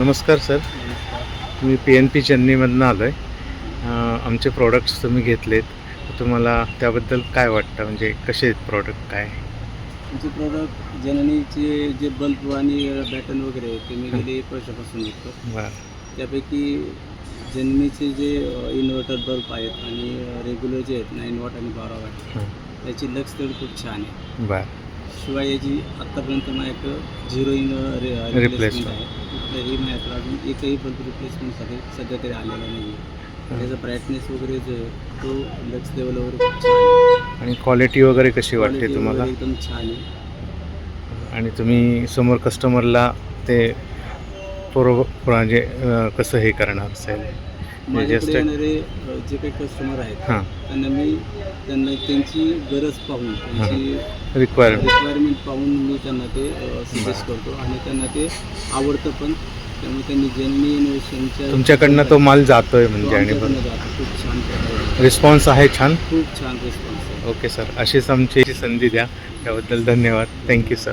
नमस्कार सर, मी PNP चेन्नईमधून आलो आहे. आमचे प्रोडक्ट्स तुम्ही घेतलेत, तर तुम्हाला त्याबद्दल काय वाटतं? म्हणजे कसे आहेत प्रॉडक्ट, काय? आमचे प्रॉडक्ट जननीचे जे बल्ब आणि बॅटन वगैरे आहे ते मी गेले 1 वर्षापासून विकतो. बरं. त्यापैकी जननीचे जे इन्व्हर्टर बल्ब आहेत आणि रेग्युलर जे आहेत 9 वॉट आणि 12 वॉट हं. त्याची लक्स तर खूप छान आहे. बरं. शिवाय याची आत्तापर्यंत माझ्याकडं 0 रिप्लेसमेंट आहे. कुठल्याही माझ्याकडं अजून एकही बल्ब रिप्लेसमेंटसाठी सध्या तरी आलेला नाही आहे. त्याचा ब्राईटनेस वगैरे जो आहे तो लक्स लेवलवर खूप छान आहे. आणि क्वालिटी वगैरे कशी वाटते क्वालिटी तुम्हाला? वगैरे एकदम छान आहे. आणि तुम्ही समोर कस्टमरला ते म्हणजे कसं हे करणार असेल? म्हणजे माझ्याकडे जस्ट येणारे जे काही कस्टमर आहेत हां त्यांना त्यांची गरज पाहून त्यांची रिक्वायरमेंट. रिक्वायरमेंट पाहून मी त्यांना ते सजेस्ट करतो आणि त्यांना ते आवडतं पण. त्यामुळे त्यांनी जेन्युइन इनोव्हेशनच्या तुमच्याकडनं तो माल जातोय म्हणजे आणि खूप छान प्रकारे रिस्पॉन्स आहे छान. खूप छान रिस्पॉन्स आहे. ओके सर, अशीच आमची संधी द्या. त्याबद्दल धन्यवाद. Thank you sir.